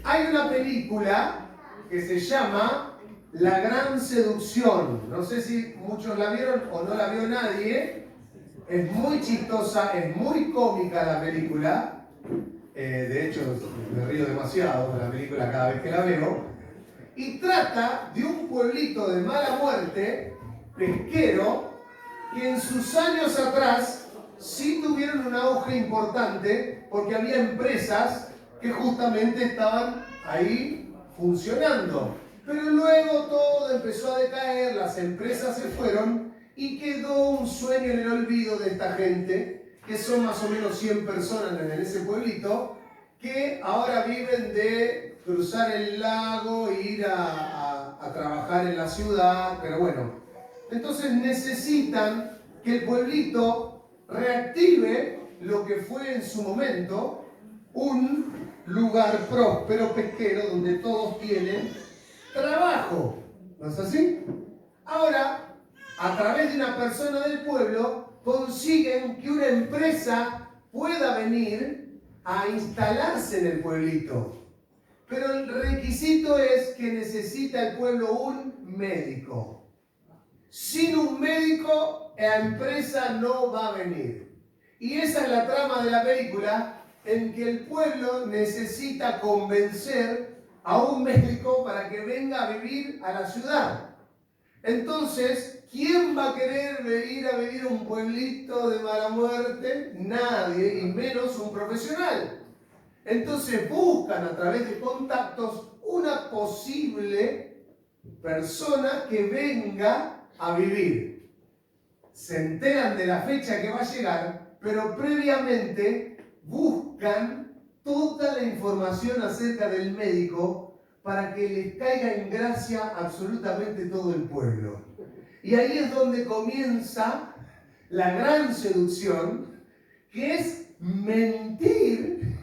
Hay una película que se llama La Gran Seducción. No sé si muchos la vieron o no la vio nadie. Es muy chistosa, es muy cómica la película. De hecho, me río demasiado con la película cada vez que la veo. Y trata de un pueblito de mala muerte, pesquero, que en sus años atrás sí tuvieron un auge importante porque había empresas que justamente estaban ahí funcionando. Pero luego todo empezó a decaer, las empresas se fueron y quedó un sueño en el olvido de esta gente, que son más o menos 100 personas en ese pueblito, que ahora viven de cruzar el lago e ir a trabajar en la ciudad, pero bueno. Entonces necesitan que el pueblito reactive lo que fue en su momento un lugar próspero pesquero donde todos tienen trabajo. ¿No es así? Ahora, a través de una persona del pueblo, consiguen que una empresa pueda venir a instalarse en el pueblito. Pero el requisito es que necesita el pueblo un médico. Sin un médico, la empresa no va a venir. Y esa es la trama de la película, en que el pueblo necesita convencer a un médico para que venga a vivir a la ciudad. Entonces, ¿quién va a querer ir a vivir a un pueblito de mala muerte? Nadie, y menos un profesional. Entonces buscan a través de contactos una posible persona que venga a vivir. Se enteran de la fecha que va a llegar, pero previamente buscan toda la información acerca del médico para que les caiga en gracia absolutamente todo el pueblo. Y ahí es donde comienza la gran seducción, que es mentir,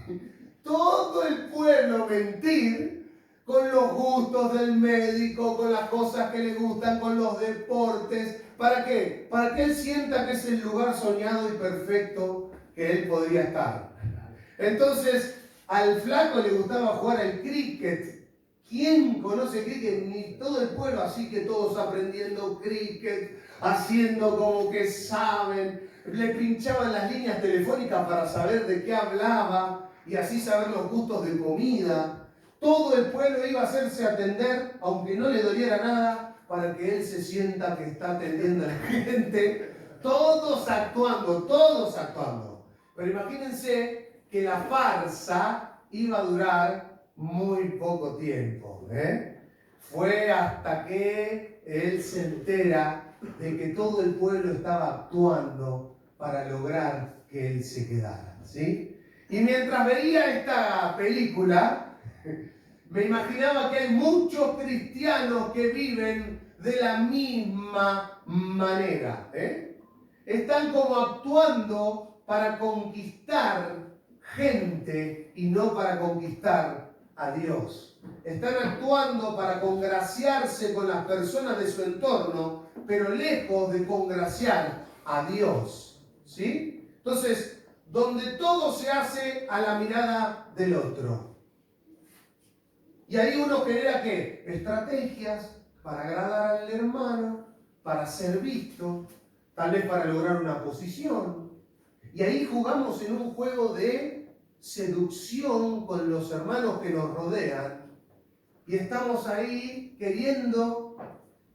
todo el pueblo mentir, con los gustos del médico, con las cosas que le gustan, con los deportes. ¿Para qué? Para que él sienta que es el lugar soñado y perfecto que él podría estar. Entonces, al flaco le gustaba jugar al cricket. ¿Quién conoce cricket? Ni todo el pueblo, así que todos aprendiendo cricket, haciendo como que saben. Le pinchaban las líneas telefónicas para saber de qué hablaba y así saber los gustos de comida. Todo el pueblo iba a hacerse atender, aunque no le doliera nada, para que él se sienta que está atendiendo a la gente. Todos actuando, todos actuando. Pero imagínense que la farsa iba a durar muy poco tiempo. Fue hasta que él se entera de que todo el pueblo estaba actuando para lograr que él se quedara. ¿Sí? Y mientras veía esta película, me imaginaba que hay muchos cristianos que viven de la misma manera. Están como actuando para conquistar gente y no para conquistar a Dios. Están actuando para congraciarse con las personas de su entorno, pero lejos de congraciar a Dios. ¿Sí? Entonces, donde todo se hace a la mirada del otro. Y ahí uno genera ¿qué? Estrategias para agradar al hermano, para ser visto, tal vez para lograr una posición. Y ahí jugamos en un juego de seducción con los hermanos que nos rodean. Y estamos ahí queriendo,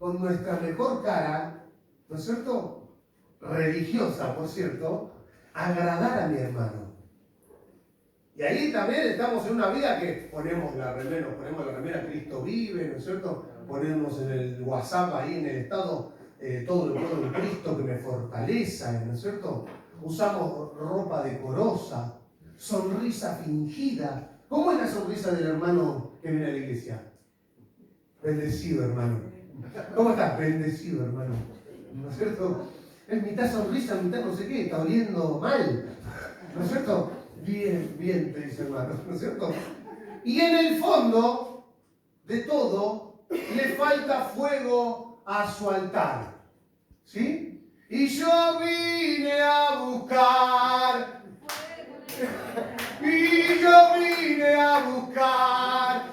con nuestra mejor cara, ¿no es cierto? Religiosa, por cierto, agradar a mi hermano. Y ahí también estamos en una vida que ponemos la remera Cristo vive, ¿no es cierto? Ponemos en el WhatsApp ahí en el estado todo lo puedo en Cristo que me fortaleza, ¿no es cierto? Usamos ropa decorosa, sonrisa fingida. ¿Cómo es la sonrisa del hermano que viene a la iglesia? Bendecido, hermano. ¿Cómo estás? Bendecido, hermano. ¿No es cierto? Es mitad sonrisa, mitad no sé qué, está oliendo mal. ¿No es cierto? Bien, bien, te dice hermano, ¿no es cierto? Y en el fondo de todo, le falta fuego a su altar. ¿Sí? Y yo vine a buscar, y yo vine a buscar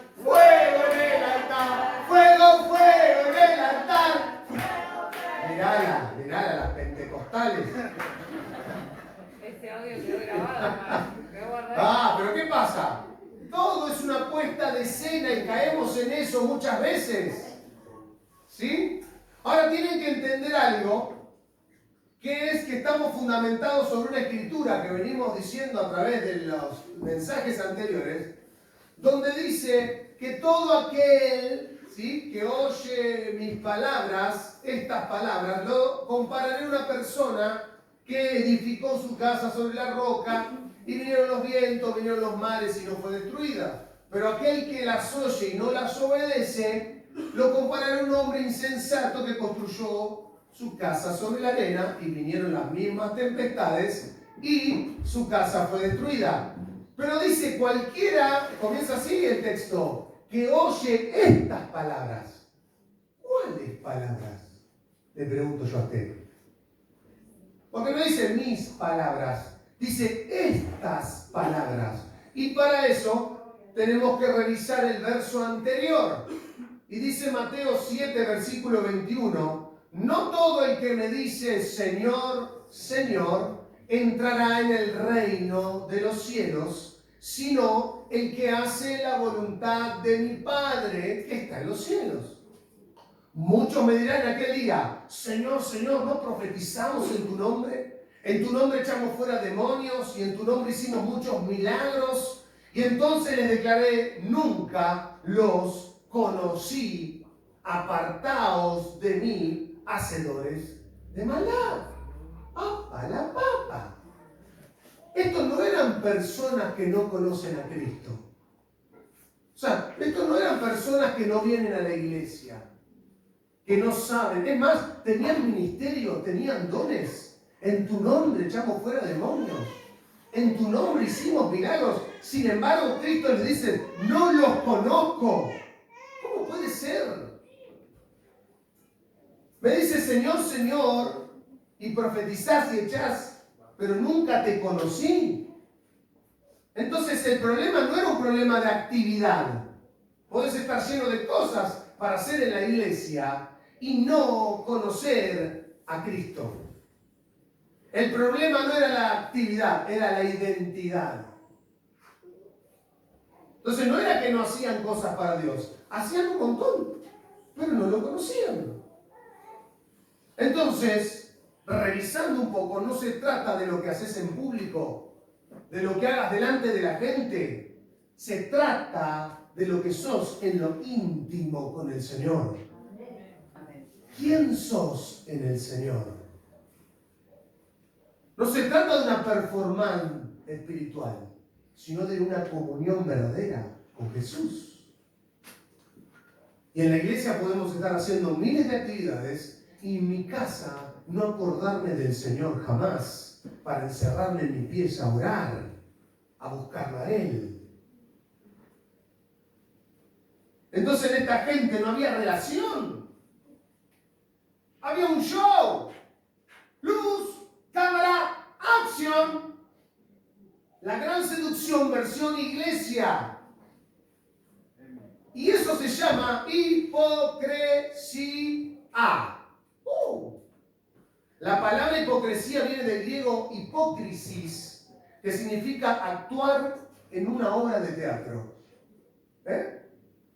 puesta de escena y caemos en eso muchas veces. ¿Sí? Ahora tienen que entender algo, que es que estamos fundamentados sobre una escritura que venimos diciendo a través de los mensajes anteriores, donde dice que todo aquel, ¿sí?, que oye mis palabras, estas palabras, lo compararé a una persona que edificó su casa sobre la roca y vinieron los vientos, vinieron los mares y no fue destruida. Pero aquel que las oye y no las obedece, lo compararé a un hombre insensato que construyó su casa sobre la arena y vinieron las mismas tempestades y su casa fue destruida. Pero dice cualquiera, comienza así el texto, que oye estas palabras. ¿Cuáles palabras? Le pregunto yo a usted. Porque no dice mis palabras, dice estas palabras. Y para eso tenemos que revisar el verso anterior. Y dice Mateo 7, versículo 21, no todo el que me dice Señor, Señor, entrará en el reino de los cielos, sino el que hace la voluntad de mi Padre que está en los cielos. Muchos me dirán en aquel día, Señor, Señor, ¿no profetizamos en tu nombre? En tu nombre echamos fuera demonios y en tu nombre hicimos muchos milagros. Y entonces les declaré, nunca los conocí, apartaos de mí, hacedores de maldad. ¡Apa la papa! Estos no eran personas que no conocen a Cristo. O sea, estos no eran personas que no vienen a la iglesia, que no saben. Es más, tenían ministerio, tenían dones. En tu nombre echamos fuera demonios. En tu nombre hicimos milagros. Sin embargo, Cristo les dice, no los conozco. ¿Cómo puede ser? Me dice, Señor, Señor, y profetizás y echás, pero nunca te conocí. Entonces el problema no era un problema de actividad. Podés estar lleno de cosas para hacer en la iglesia y no conocer a Cristo. El problema no era la actividad, era la identidad. Entonces no era que no hacían cosas para Dios, hacían un montón, pero no lo conocían. Entonces, revisando un poco, no se trata de lo que haces en público, de lo que hagas delante de la gente, se trata de lo que sos en lo íntimo con el Señor. ¿Quién sos en el Señor? No se trata de una performance espiritual, sino de una comunión verdadera con Jesús. Y en la iglesia podemos estar haciendo miles de actividades y en mi casa no acordarme del Señor jamás, para encerrarme en mi pieza a orar, a buscarlo a Él. Entonces en esta gente no había relación. Había un show. Luz, cámara, acción. La gran seducción versión iglesia. Y eso se llama hipocresía. La palabra hipocresía viene del griego hipócrisis, que significa actuar en una obra de teatro.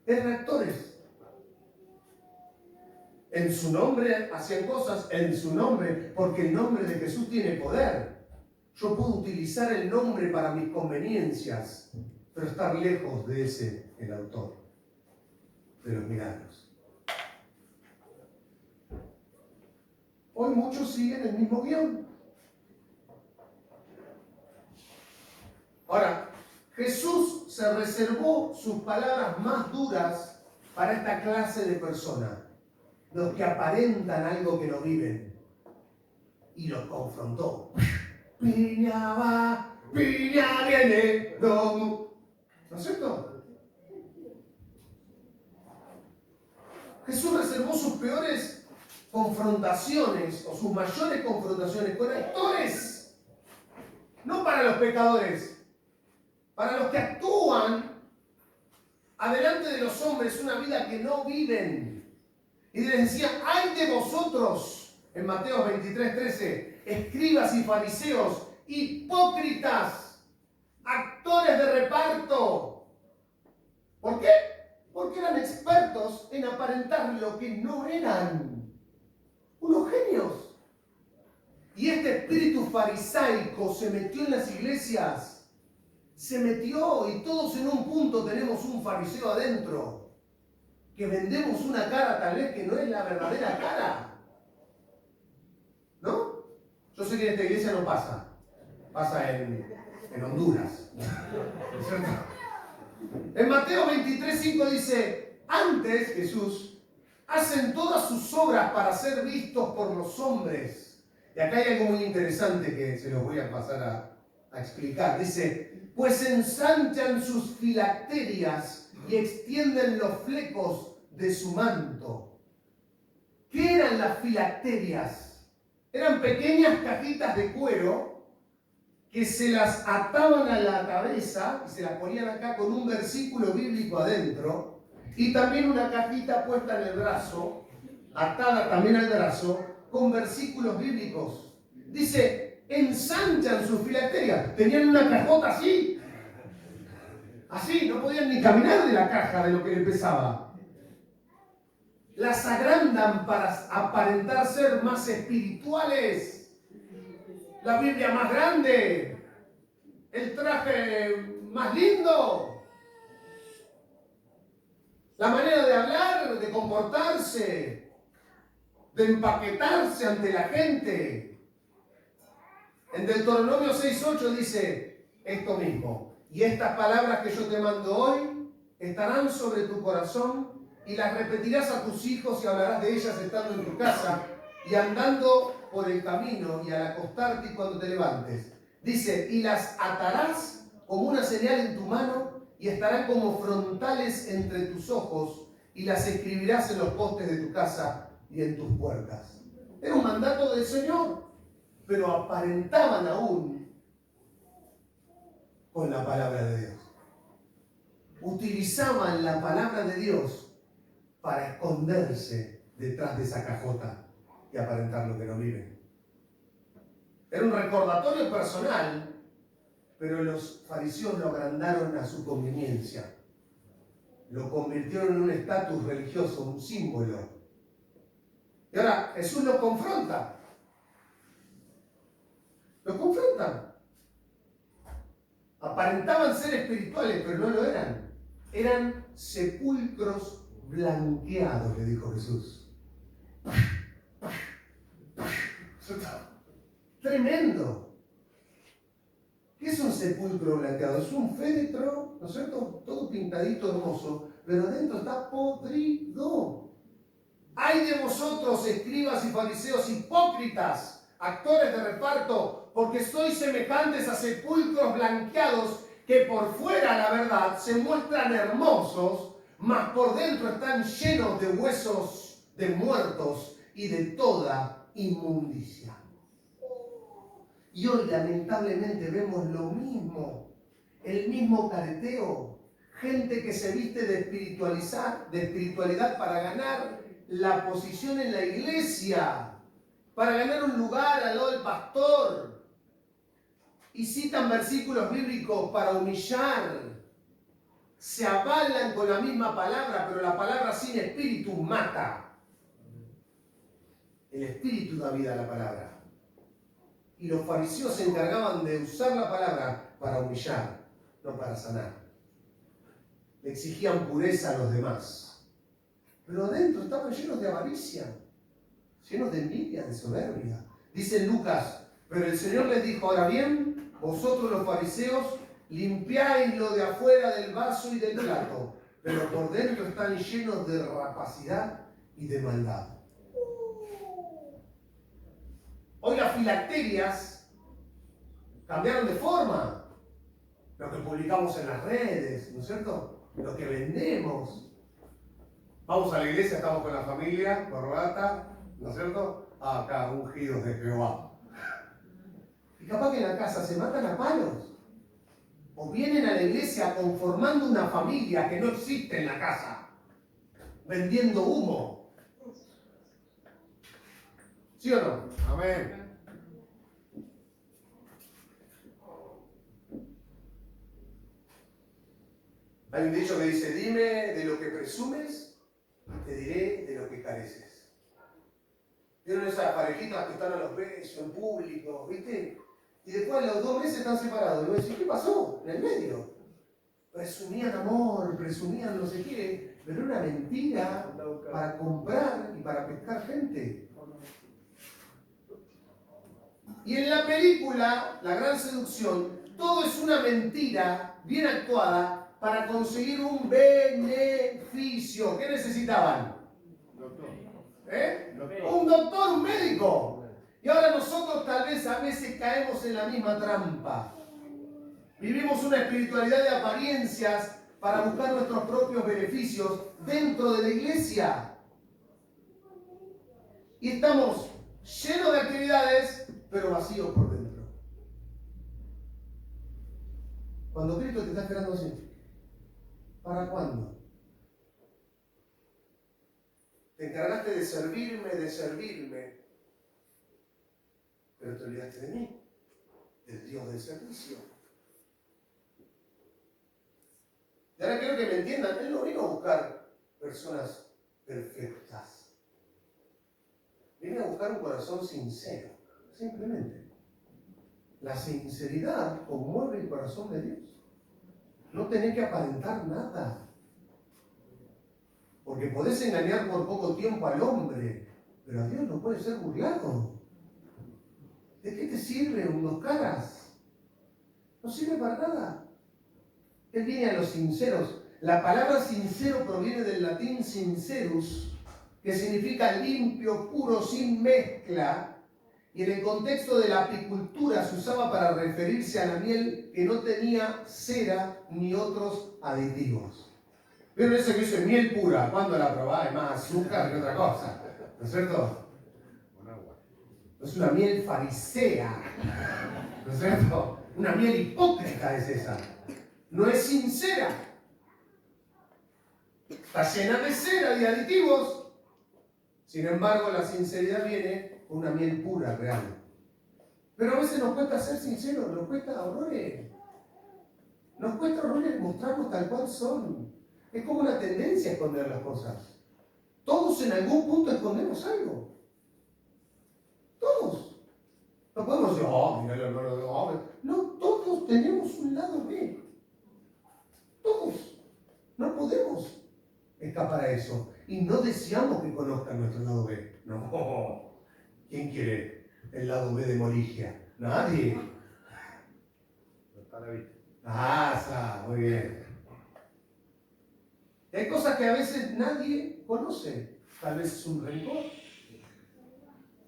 Eran actores. En su nombre hacían cosas, en su nombre, porque el nombre de Jesús tiene poder. Yo puedo utilizar el nombre para mis conveniencias, pero estar lejos de ese, el autor de los milagros. Hoy muchos siguen el mismo guión. Ahora, Jesús se reservó sus palabras más duras para esta clase de personas, los que aparentan algo que no viven, y los confrontó. Piña va, piña viene, ¿no es cierto? Jesús reservó sus peores confrontaciones o sus mayores confrontaciones con actores, no para los pecadores, para los que actúan adelante de los hombres una vida que no viven. Y les decía, ay de vosotros, en Mateo 23:13, escribas y fariseos, hipócritas, actores de reparto, ¿Por qué? Porque eran expertos en aparentar lo que no eran. Unos genios. Y este espíritu farisaico se metió en las iglesias. Se metió y todos en un punto tenemos un fariseo adentro. Que vendemos una cara tal vez que no es la verdadera cara. ¿No? Yo sé que en esta iglesia no pasa. Pasa en Honduras. ¿Cierto? En Mateo 23:5 dice, antes Jesús, hacen todas sus obras para ser vistos por los hombres. Y acá hay algo muy interesante que se los voy a pasar a explicar. Dice, pues ensanchan sus filacterias y extienden los flecos de su manto. ¿Qué eran las filacterias? Eran pequeñas cajitas de cuero que se las ataban a la cabeza y se las ponían acá con un versículo bíblico adentro y también una cajita puesta en el brazo, atada también al brazo, con versículos bíblicos. Dice, ensanchan sus filacterias. Tenían una cajota así, no podían ni caminar de la caja de lo que le pesaba. Las agrandan para aparentar ser más espirituales. La Biblia más grande, el traje más lindo, la manera de hablar, de comportarse, de empaquetarse ante la gente. En Deuteronomio 6:8 dice esto mismo, y estas palabras que yo te mando hoy estarán sobre tu corazón y las repetirás a tus hijos y hablarás de ellas estando en tu casa y andando por el camino y al acostarte y cuando te levantes. Dice, y las atarás como una señal en tu mano y estarán como frontales entre tus ojos y las escribirás en los postes de tu casa y en tus puertas. Era un mandato del Señor, pero aparentaban aún con la palabra de Dios. Utilizaban la palabra de Dios para esconderse detrás de esa cajota y aparentar lo que no viven. Era un recordatorio personal, pero los fariseos lo agrandaron a su conveniencia. Lo convirtieron en un estatus religioso, un símbolo. Y ahora Jesús los confronta. Los confrontan. Aparentaban ser espirituales, pero no lo eran. Eran sepulcros blanqueados, le dijo Jesús. Tremendo. ¿Qué es un sepulcro blanqueado? Es un féretro, ¿no es cierto? Todo pintadito, hermoso, pero adentro está podrido. ¡Ay de vosotros, escribas y fariseos hipócritas, actores de reparto, porque sois semejantes a sepulcros blanqueados que por fuera, la verdad, se muestran hermosos, mas por dentro están llenos de huesos de muertos y de toda inmundicia? Y hoy lamentablemente vemos lo mismo, el mismo careteo, gente que se viste de espiritualidad para ganar la posición en la iglesia, para ganar un lugar al lado del pastor, y citan versículos bíblicos para humillar, se avalan con la misma palabra, pero la palabra sin espíritu mata. El espíritu da vida a la palabra. Y los fariseos se encargaban de usar la palabra para humillar, no para sanar. Le exigían pureza a los demás. Pero adentro estaban llenos de avaricia, llenos de envidia, de soberbia. Dice Lucas, pero el Señor les dijo, ahora bien, vosotros los fariseos limpiáis lo de afuera del vaso y del plato, pero por dentro están llenos de rapacidad y de maldad. Hoy las filacterias cambiaron de forma. Lo que publicamos en las redes, ¿no es cierto? Lo que vendemos. Vamos a la iglesia, estamos con la familia, corbata, ¿no es cierto? Acá, ungidos de Jehová. Y capaz que en la casa se matan a palos. O vienen a la iglesia conformando una familia que no existe en la casa. Vendiendo humo. ¿Sí o no? Amén. Hay un dicho que dice, dime de lo que presumes, te diré de lo que careces. ¿Vieron esas parejitas que están a los besos en público, viste? Y después a los 2 meses están separados. Y vos decís, ¿qué pasó? En el medio. Presumían amor, presumían no sé qué, pero era una mentira para comprar y para pescar gente. Y en la película, La Gran Seducción, todo es una mentira bien actuada para conseguir un beneficio. ¿Qué necesitaban? Un doctor, un médico. Y ahora nosotros tal vez a veces caemos en la misma trampa. Vivimos una espiritualidad de apariencias para buscar nuestros propios beneficios dentro de la iglesia. Y estamos llenos de actividades, pero vacíos por dentro. Cuando Cristo te está esperando así, ¿para cuándo? Te encargaste de servirme, pero te olvidaste de mí, del Dios del servicio. Y ahora quiero que me entiendan, Él no vino a buscar personas perfectas. Viene a buscar un corazón sincero, simplemente. La sinceridad conmueve el corazón de Dios. No tenés que aparentar nada. Porque podés engañar por poco tiempo al hombre, pero a Dios no puede ser burlado. ¿De qué te sirve un 2 caras? No sirve para nada. Él viene a los sinceros. La palabra sincero proviene del latín sincerus, que significa limpio, puro, sin mezcla. Y en el contexto de la apicultura se usaba para referirse a la miel que no tenía cera ni otros aditivos. ¿Vieron eso que dice miel pura? ¿Cuándo la probás? Hay más azúcar que otra cosa. ¿No es cierto? Es una miel farisea. ¿No es cierto? Una miel hipócrita es esa. No es sincera. Está llena de cera y aditivos. Sin embargo, la sinceridad viene con una miel pura, real. Pero a veces nos cuesta ser sinceros, nos cuesta horrores. Nos cuesta horrores mostrarnos tal cual son. Es como una tendencia a esconder las cosas. Todos en algún punto escondemos algo. Todos. No podemos decir, oh, mira el hermano de hombre. No, todos tenemos un lado B. Todos. No podemos escapar a eso. Y no deseamos que conozcan nuestro lado B. No. ¿Quién quiere el lado B de Morigia? Nadie. Muy bien. Hay cosas que a veces nadie conoce. Tal vez es un rencor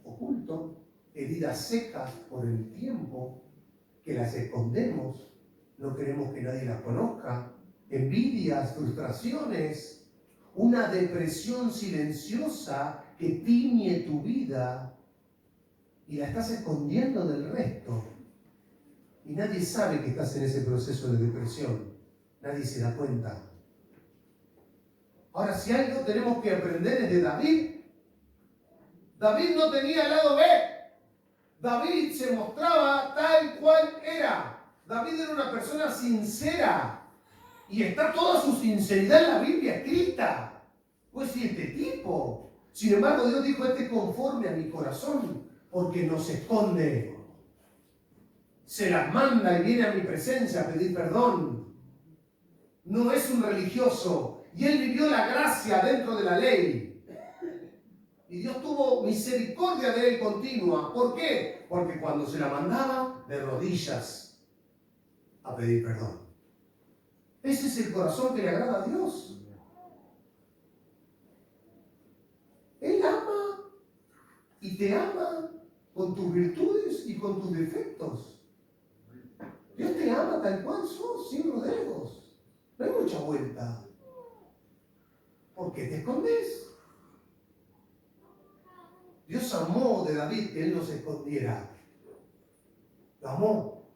oculto, heridas secas por el tiempo, que las escondemos, no queremos que nadie las conozca, envidias, frustraciones, una depresión silenciosa que tiñe tu vida y la estás escondiendo del resto. Y nadie sabe que estás en ese proceso de depresión, nadie se da cuenta. Ahora, si algo tenemos que aprender es de David. David no tenía lado B. David se mostraba tal cual era. David era una persona sincera. Y está toda su sinceridad en la Biblia escrita. Pues si este tipo. Sin embargo, Dios dijo, este conforme a mi corazón, porque no se esconde. Se las manda y viene a mi presencia a pedir perdón. No es un religioso. Y él vivió la gracia dentro de la ley. Y Dios tuvo misericordia de él continua. ¿Por qué? Porque cuando se la mandaba, de rodillas a pedir perdón. Ese es el corazón que le agrada a Dios. Él ama y te ama con tus virtudes y con tus defectos. Dios te ama tal cual sos, sin rodeos. No hay mucha vuelta. ¿Por qué te escondes? Dios amó de David que él no se escondiera. Lo amó.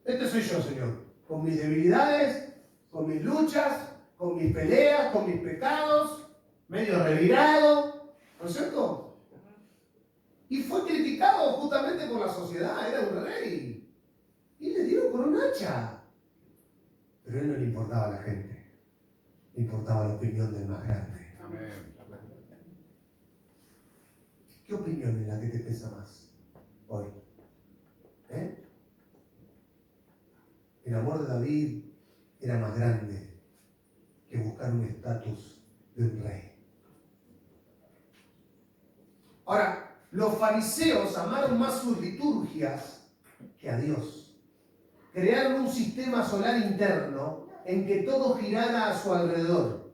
Este soy yo, Señor. Con mis debilidades, con mis luchas, con mis peleas, con mis pecados, medio revirado. ¿No es cierto? Y fue criticado justamente por la sociedad. Era un rey. Y le dieron con un hacha. Pero a él no le importaba a la gente, le importaba la opinión del más grande. Amén. ¿Qué opinión es la que te pesa más hoy? El amor de David era más grande que buscar un estatus de un rey. Ahora, los fariseos amaron más sus liturgias que a Dios. Crearon un sistema solar interno en que todo girara a su alrededor.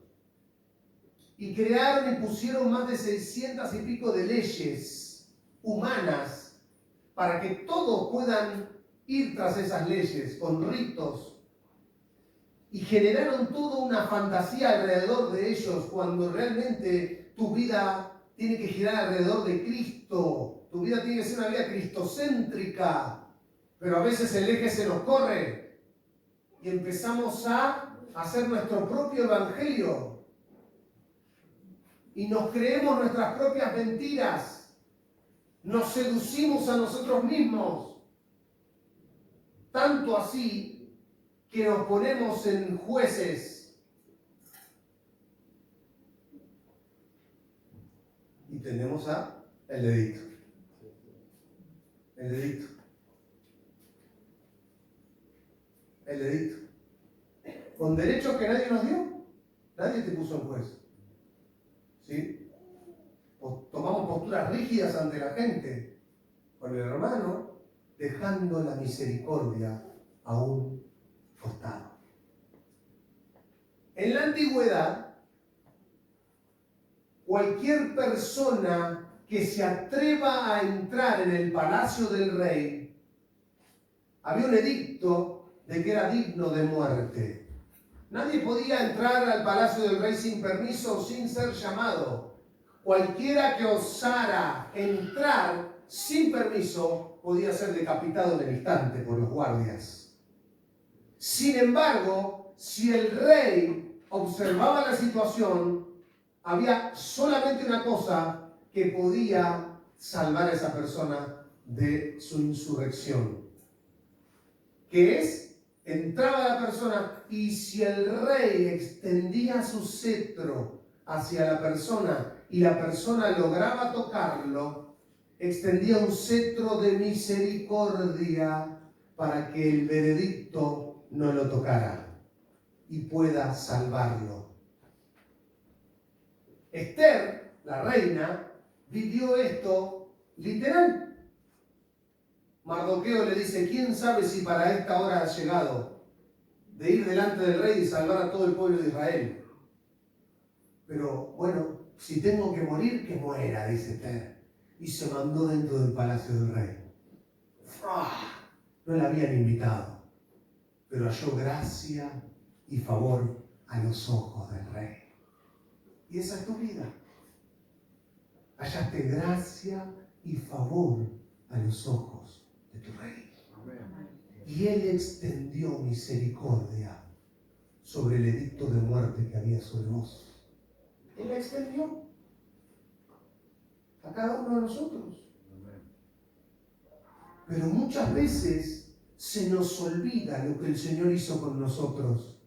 Y crearon y pusieron más de 600 y pico de leyes humanas para que todos puedan ir tras esas leyes con ritos. Y generaron toda una fantasía alrededor de ellos cuando realmente tu vida tiene que girar alrededor de Cristo. Tu vida tiene que ser una vida cristocéntrica. Pero a veces el eje se nos corre y empezamos a hacer nuestro propio evangelio. Y nos creemos nuestras propias mentiras. Nos seducimos a nosotros mismos. Tanto así que nos ponemos en jueces. Y tenemos el dedito. El dedito. El dedito. Con derechos que nadie nos dio. Nadie te puso en juez. ¿Sí? Tomamos posturas rígidas ante la gente, con el hermano, dejando la misericordia a un costado. En la antigüedad, cualquier persona que se atreva a entrar en el palacio del rey, había un edicto de que era digno de muerte. Nadie podía entrar al palacio del rey sin permiso o sin ser llamado. Cualquiera que osara entrar sin permiso podía ser decapitado en el instante por los guardias. Sin embargo, si el rey observaba la situación, había solamente una cosa que podía salvar a esa persona de su insurrección, que es entraba la persona y si el rey extendía su cetro hacia la persona y la persona lograba tocarlo, extendía un cetro de misericordia para que el veredicto no lo tocara y pueda salvarlo. Esther, la reina, vivió esto literal. Mardoqueo le dice, ¿quién sabe si para esta hora has llegado de ir delante del rey y salvar a todo el pueblo de Israel? Pero bueno, si tengo que morir, que muera, dice Esther. Y se mandó dentro del palacio del rey. No la habían invitado, pero halló gracia y favor a los ojos del rey. Y esa es tu vida. Hallaste gracia y favor a los ojos de tu rey. Y él extendió misericordia sobre el edicto de muerte que había sobre vos. Él la extendió a cada uno de nosotros. Pero muchas veces se nos olvida lo que el Señor hizo con nosotros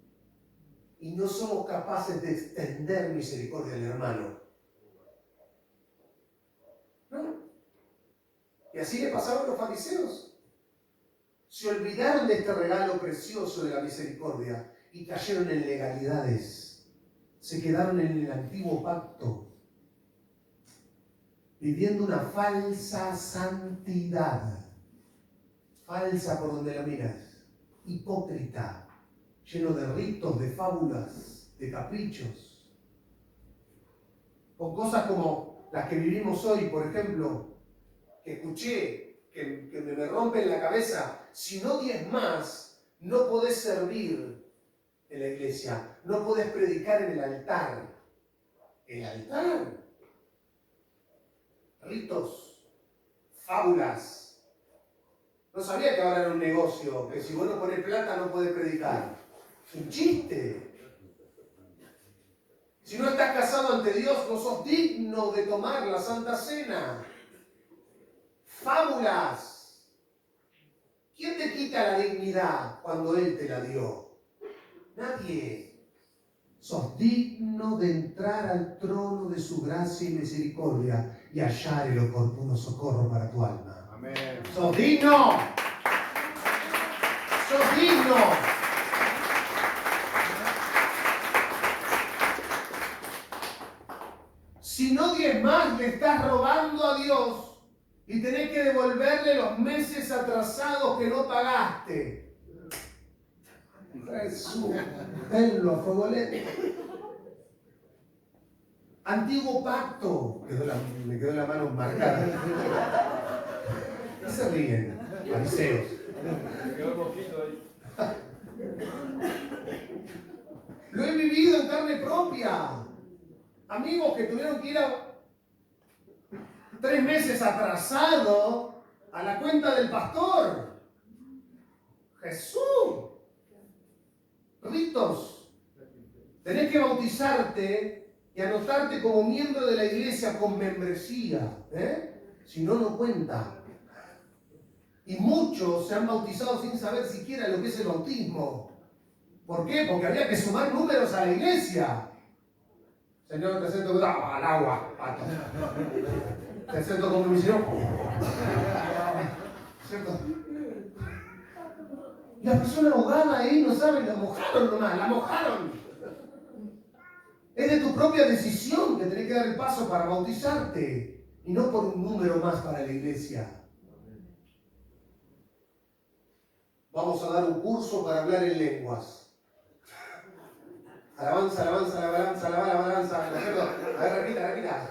y no somos capaces de extender misericordia al hermano. ¿No? Y así le pasaron a los fariseos. Se olvidaron de este regalo precioso de la misericordia y cayeron en legalidades. Se quedaron en el antiguo pacto, viviendo una falsa santidad. Falsa por donde la miras. Hipócrita, lleno de ritos, de fábulas, de caprichos. Con cosas como las que vivimos hoy, por ejemplo, que escuché, que me rompen la cabeza. Si no diezmás, no podés servir en la iglesia, no podés predicar en el altar. ¿El altar? Ritos, fábulas. No sabía que ahora era un negocio, que si vos no ponés plata no podés predicar. Es un chiste. Si no estás casado ante Dios, no sos digno de tomar la Santa Cena. Fábulas. ¿Quién te quita la dignidad cuando Él te la dio? Nadie. Sos digno de entrar al trono de su gracia y misericordia y hallar el oportuno socorro para tu alma. Amén. ¡Sos digno! ¡Sos digno! Si no diezmás, le estás robando a Dios y tenés que devolverle los meses atrasados que no pagaste. Jesús, tenlo a fuego lento. Antiguo pacto. Me quedó la mano marcada. ¿Qué se ríen? Fariseos. Me quedó poquito ahí. Lo he vivido en carne propia. Amigos que tuvieron que ir a 3 meses atrasado a la cuenta del pastor. Jesús. Ritos. Tenés que bautizarte y anotarte como miembro de la iglesia con membresía. Si no, no cuenta. Y muchos se han bautizado sin saber siquiera lo que es el bautismo. ¿Por qué? Porque había que sumar números a la iglesia. Señor, te siento al agua, pato. Te siento como misionero. ¿Cierto? Y la persona ahogada ahí no sabe, la mojaron nomás, la mojaron. Es de tu propia decisión que tenés que dar el paso para bautizarte y no por un número más para la iglesia. Vamos a dar un curso para hablar en lenguas. Alabanza, alabanza, alabanza, alabanza, ¿no es cierto? A ver, repita.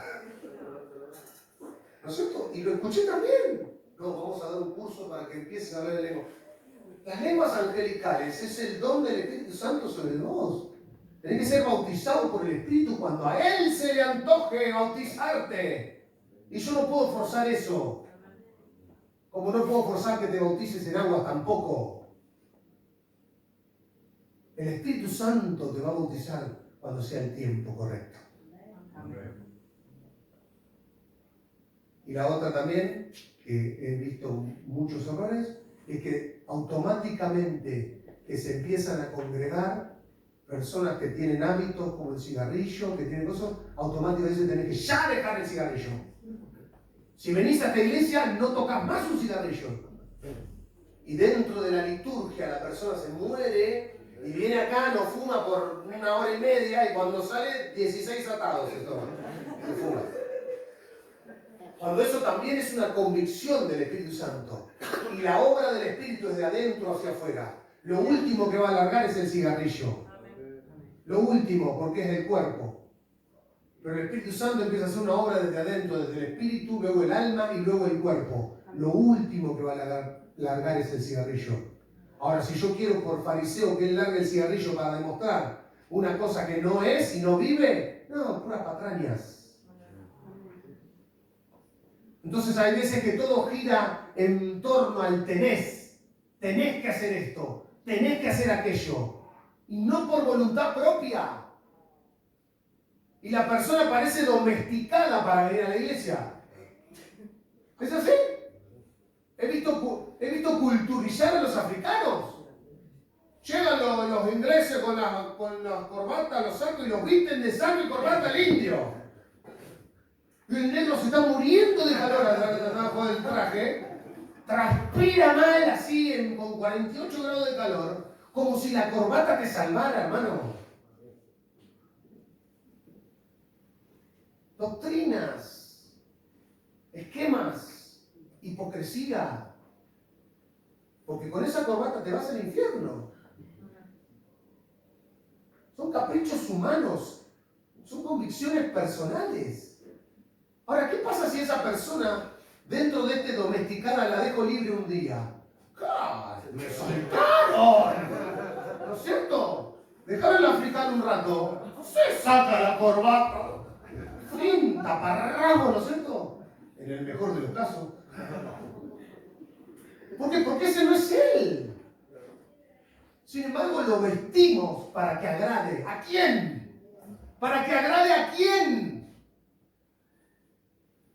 ¿No es cierto? Y lo escuché también. No, vamos a dar un curso para que empieces a hablar en lenguas. Las lenguas angelicales es el don del Espíritu Santo sobre vos. Tenés que ser bautizado por el Espíritu cuando a Él se le antoje bautizarte. Y yo no puedo forzar eso. Como no puedo forzar que te bautices en aguas tampoco. El Espíritu Santo te va a bautizar cuando sea el tiempo correcto. Y la otra también, que he visto muchos errores, es que automáticamente que se empiezan a congregar personas que tienen hábitos como el cigarrillo, que tienen cosas, automáticamente tenés que ya dejar el cigarrillo. Si venís a esta iglesia, no tocas más un cigarrillo. Y dentro de la liturgia la persona se muere y viene acá, no fuma por 1 hora y media y cuando sale 16 atados se toma. Se fuma. Cuando eso también es una convicción del Espíritu Santo. Y la obra del Espíritu es de adentro hacia afuera. Lo último que va a largar es el cigarrillo. Lo último, porque es del cuerpo. Pero el Espíritu Santo empieza a hacer una obra desde adentro, desde el Espíritu, luego el alma y luego el cuerpo. Lo último que va a largar es el cigarrillo. Ahora, si yo quiero por fariseo que él largue el cigarrillo para demostrar una cosa que no es y no vive, no, puras patrañas. Entonces hay veces que todo gira en torno al tenés. Tenés que hacer esto, tenés que hacer aquello. Y no por voluntad propia. Y la persona parece domesticada para venir a la iglesia. ¿Es así? He visto culturizar a los africanos. Llegan los ingleses con la corbata, los sacos y los visten de saco y corbata al indio. Y el negro se está muriendo de calor abajo del traje. Transpira mal así con 48 grados de calor. Como si la corbata te salvara, hermano. Doctrinas, esquemas, hipocresía. Porque con esa corbata te vas al infierno. Son caprichos humanos, son convicciones personales. Ahora, ¿qué pasa si esa persona, dentro de este domesticada, la dejo libre un día? ¡Me soltaron! ¿No es cierto? Dejar al africano un rato, se saca la corbata. Fin, taparrabo, ¿no es cierto? En el mejor de los casos. ¿Por qué? Porque ese no es él. Sin embargo, lo vestimos para que agrade. ¿A quién? ¿Para que agrade a quién?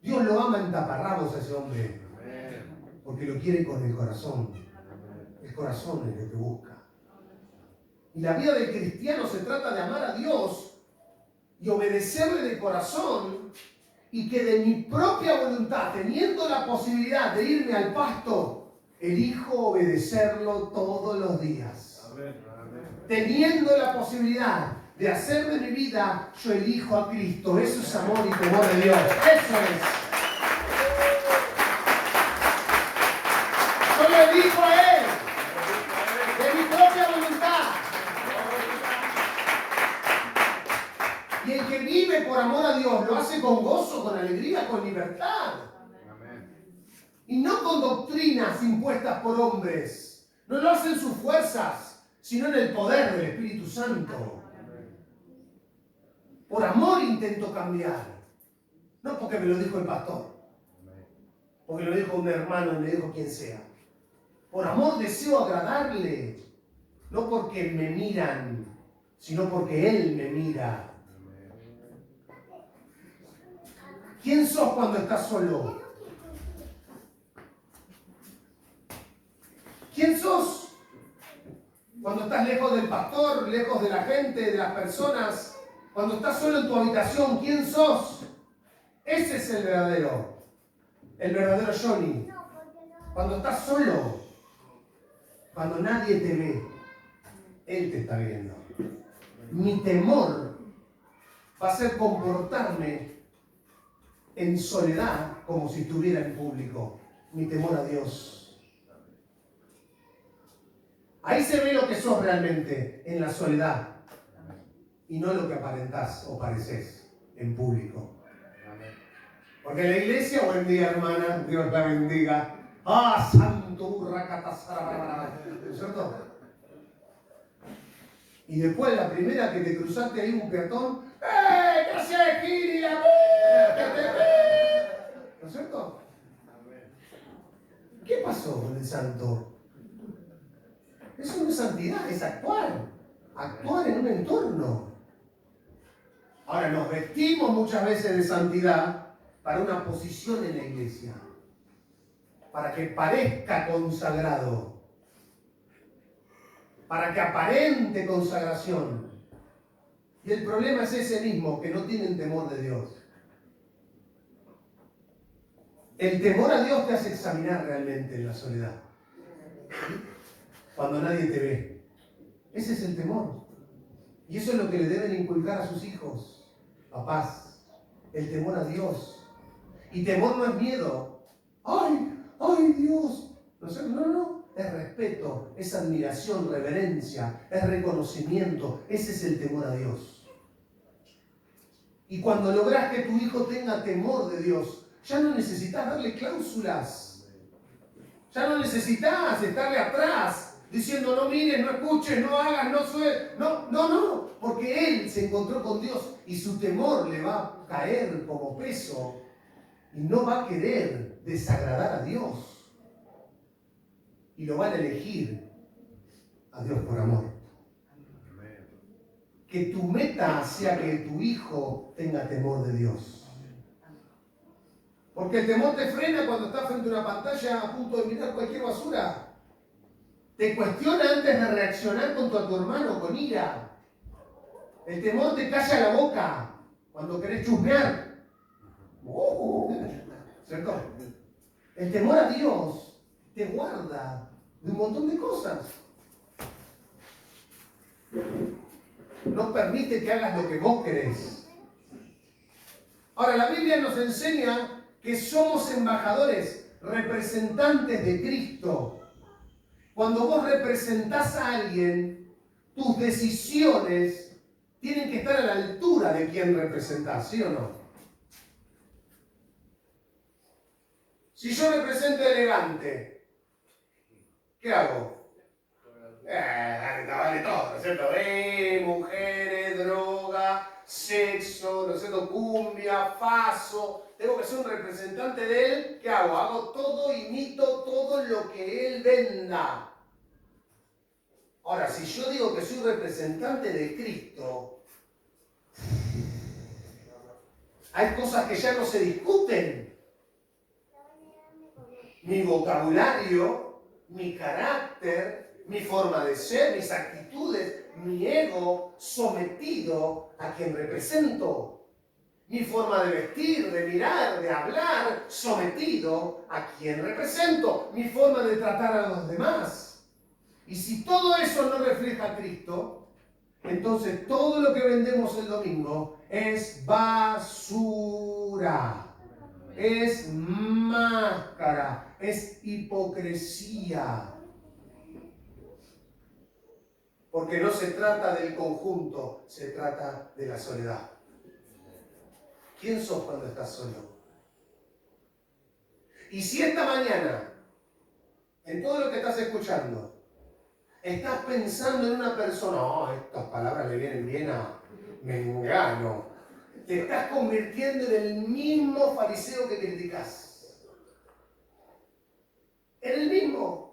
Dios lo ama en taparrabos a ese hombre. Porque lo quiere con el corazón. El corazón es lo que busca. Y la vida del cristiano se trata de amar a Dios y obedecerle de corazón, y que de mi propia voluntad, teniendo la posibilidad de irme al pasto, elijo obedecerlo todos los días. Teniendo la posibilidad de hacer de mi vida, yo elijo a Cristo. Eso es amor y temor de Dios. Eso es. Yo lo elijo a Él, de mi propia voluntad. Y el que vive por amor a Dios lo hace con gozo, con alegría, con libertad. Y no con doctrinas impuestas por hombres. No lo hace en sus fuerzas, sino en el poder del Espíritu Santo. Por amor intento cambiar. No porque me lo dijo el pastor. Porque me lo dijo un hermano y me dijo quien sea. Por amor deseo agradarle. No porque me miran, sino porque Él me mira. ¿Quién sos cuando estás solo? ¿Quién sos cuando estás lejos del pastor, lejos de la gente, de las personas? Cuando estás solo en tu habitación, ¿quién sos? Ese es el verdadero Johnny. Cuando estás solo, cuando nadie te ve, Él te está viendo. Mi temor va a ser comportarme en soledad como si estuviera en público. Mi temor a Dios. Ahí se ve lo que sos realmente, en la soledad. Y no lo que aparentás o pareces en público. Porque en la iglesia, buen día hermana, Dios la bendiga. ¡Ah, santo burracatazara! ¿No es cierto? Y después la primera que te cruzaste ahí un peatón, ¡eh! ¿Qué haces, Giri? ¿No es cierto? ¿Qué pasó con el santo? Eso no es santidad, es actuar. Actuar en un entorno. Ahora, nos vestimos muchas veces de santidad para una posición en la iglesia. Para que parezca consagrado. Para que aparente consagración. Y el problema es ese mismo, que no tienen temor de Dios. El temor a Dios te hace examinar realmente en la soledad. Cuando nadie te ve. Ese es el temor. Y eso es lo que le deben inculcar a sus hijos. Papás, el temor a Dios. Y temor no es miedo. ¡Ay! ¡Ay, Dios! No. Es respeto, es admiración, reverencia, es reconocimiento. Ese es el temor a Dios. Y cuando logras que tu hijo tenga temor de Dios, ya no necesitas darle cláusulas. Ya no necesitas estarle atrás, diciendo no mires, no escuches, no hagas, no sueles. No. Porque él se encontró con Dios y su temor le va a caer como peso y no va a querer desagradar a Dios. Y lo van a elegir a Dios por amor. Que tu meta sea que tu hijo tenga temor de Dios. Porque el temor te frena cuando estás frente a una pantalla a punto de mirar cualquier basura. Te cuestiona antes de reaccionar contra tu hermano con ira. El temor te calla la boca cuando querés chusmear. ¿Cierto? El temor a Dios te guarda de un montón de cosas. No permite que hagas lo que vos querés. Ahora, la Biblia nos enseña que somos embajadores, representantes de Cristo. Cuando vos representás a alguien, tus decisiones tienen que estar a la altura de quien representás, ¿sí o no? Si yo represento elegante, ¿qué hago? Vale todo, ¿no es cierto? Mujeres, droga, sexo, ¿no es cierto? Cumbia, faso. Tengo que ser un representante de él. ¿Qué hago? Hago todo, imito todo lo que él venda. Ahora, si yo digo que soy representante de Cristo, hay cosas que ya no se discuten. Mi vocabulario, mi carácter, mi forma de ser, mis actitudes, mi ego sometido a quien represento. Mi forma de vestir, de mirar, de hablar, sometido a quien represento. Mi forma de tratar a los demás. Y si todo eso no refleja a Cristo, entonces todo lo que vendemos el domingo es basura. Es máscara. Es hipocresía. Porque no se trata del conjunto, se trata de la soledad. ¿Quién sos cuando estás solo? Y si esta mañana, en todo lo que estás escuchando, estás pensando en una persona, oh, estas palabras le vienen bien a Mengano, te estás convirtiendo en el mismo fariseo que criticás. En el mismo.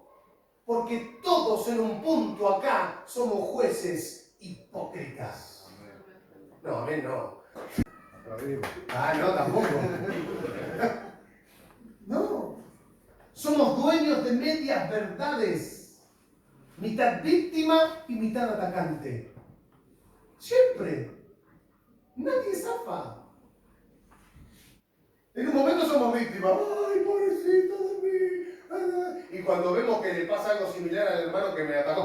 Porque todos en un punto acá somos jueces hipócritas. No, amén, no. No, tampoco. No. Somos dueños de medias verdades. Mitad víctima y mitad atacante. Siempre. Nadie zafa. En un momento somos víctimas. ¡Ay, pobrecito de mí! Y cuando vemos que le pasa algo similar al hermano que me atacó,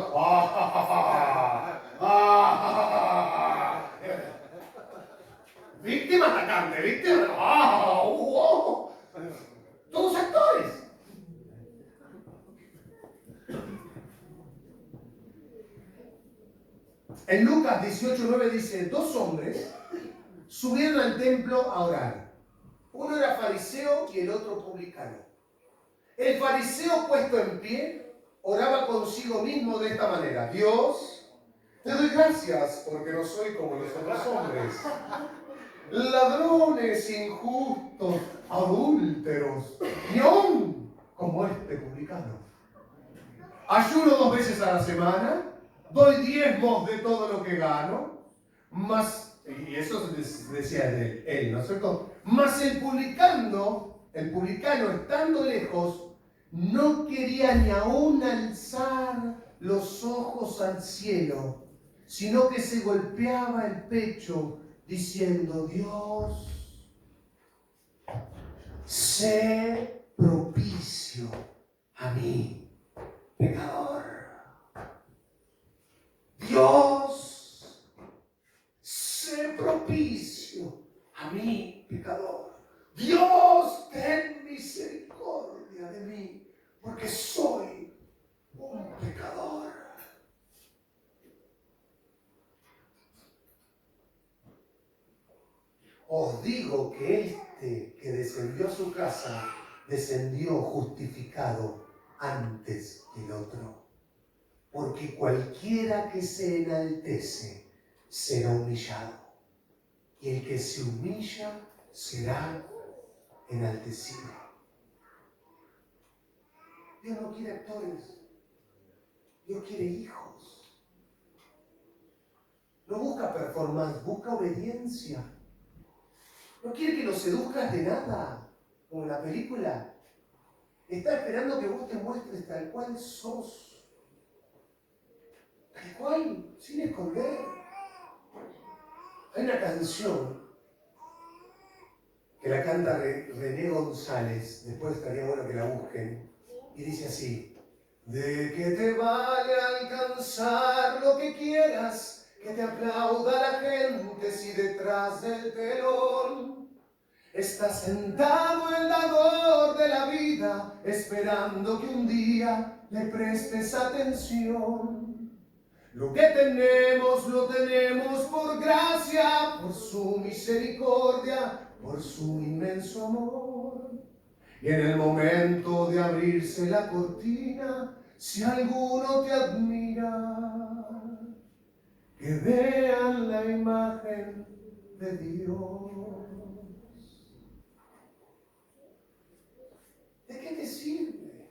víctima atacante, víctima. Todos actores. En Lucas 18:9 dice, 2 hombres subieron al templo a orar. Uno era fariseo y el otro publicano. El fariseo, puesto en pie, oraba consigo mismo de esta manera: Dios, te doy gracias porque no soy como los otros hombres, ladrones, injustos, adúlteros, ni aún como este publicano. Ayuno 2 veces a la semana, doy diezmos de todo lo que gano, más, y eso decía él, ¿no es cierto? Más el publicano estando lejos, no quería ni aún alzar los ojos al cielo, sino que se golpeaba el pecho diciendo: Dios, sé propicio a mí, pecador. Dios, sé propicio a mí, pecador. Dios, ten misericordia de mí, porque soy un pecador. Os digo que este que descendió a su casa, descendió justificado antes que el otro. Porque cualquiera que se enaltece será humillado, y el que se humilla será enaltecido. Dios no quiere actores, Dios quiere hijos. No busca performance, busca obediencia. No quiere que lo seduzcas de nada, como en la película. Está esperando que vos te muestres tal cual sos. Tal cual, sin esconder. Hay una canción que la canta René González, después estaría bueno que la busquen, y dice así: de que te vale alcanzar lo que quieras, que te aplauda la gente si detrás del telón está sentado el dador de la vida, esperando que un día le prestes atención. Lo que tenemos, lo tenemos por gracia, por su misericordia, por su inmenso amor. Y en el momento de abrirse la cortina, si alguno te admira, que vean la imagen de Dios. ¿De qué te sirve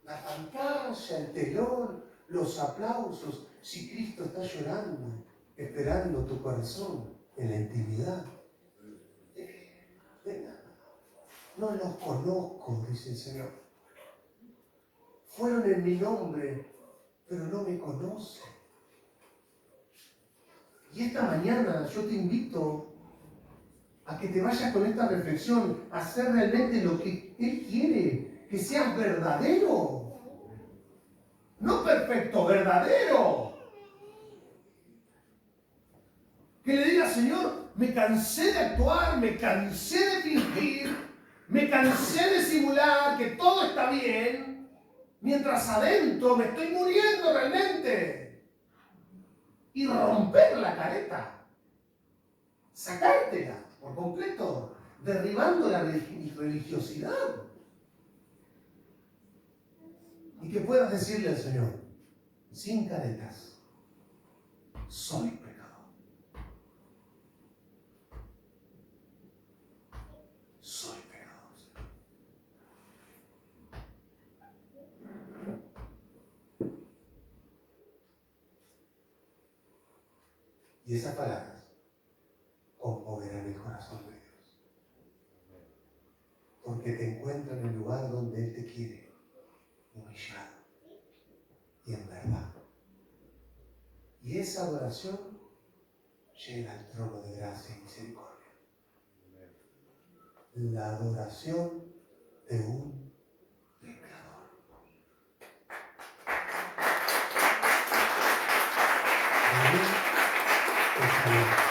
la pantalla, el telón, los aplausos, si Cristo está llorando, esperando tu corazón en la intimidad? Venga, no los conozco, dice el Señor. Fueron en mi nombre, pero no me conocen. Y esta mañana yo te invito a que te vayas con esta reflexión, a hacer realmente lo que Él quiere, que seas verdadero. No perfecto, verdadero. Que le diga, Señor, me cansé de actuar, me cansé de fingir, me cansé de simular que todo está bien, mientras adentro me estoy muriendo realmente. Y romper la careta, sacártela por completo, derribando la religiosidad. Y que puedas decirle al Señor, sin caretas, soy pecador. Soy pecador. Y esas palabras conmoverán el corazón de Dios. Porque te encuentra en el lugar donde Él te quiere, humillado y en verdad. Y esa adoración llega al trono de gracia y misericordia. La adoración de un pecador. De un pecador.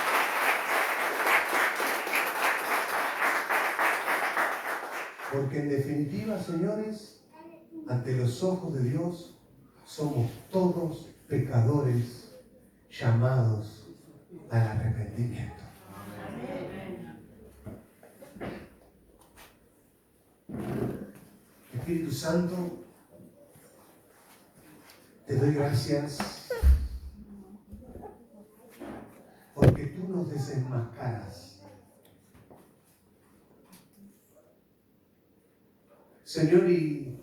Porque en definitiva, señores, ante los ojos de Dios, somos todos pecadores llamados al arrepentimiento. Espíritu Santo, te doy gracias porque tú nos desenmascaras. Señor, y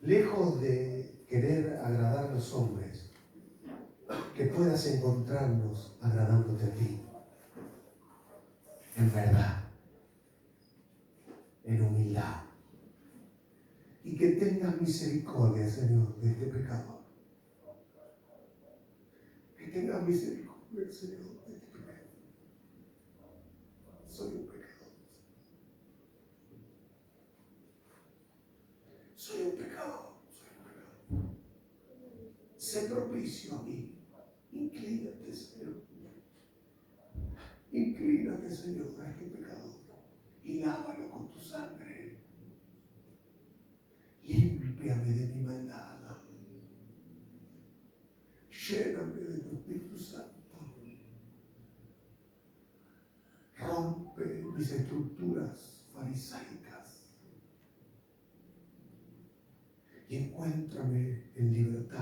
lejos de querer agradar a los hombres, que puedas encontrarnos agradándote a ti, en verdad, en humildad. Y que tengas misericordia, Señor, de este pecador. Que tengas misericordia, Señor, de este pecador. Soy un pecador. Soy un pecador. Soy un pecador. Sé propicio a mí. Inclínate, Señor. Inclínate, Señor, a este pecador. Y lávalo con tu sangre. Límpiame de mi maldad. Lléname de tu Espíritu Santo. Rompe mis estructuras farisaicas. Y encuéntrame en libertad.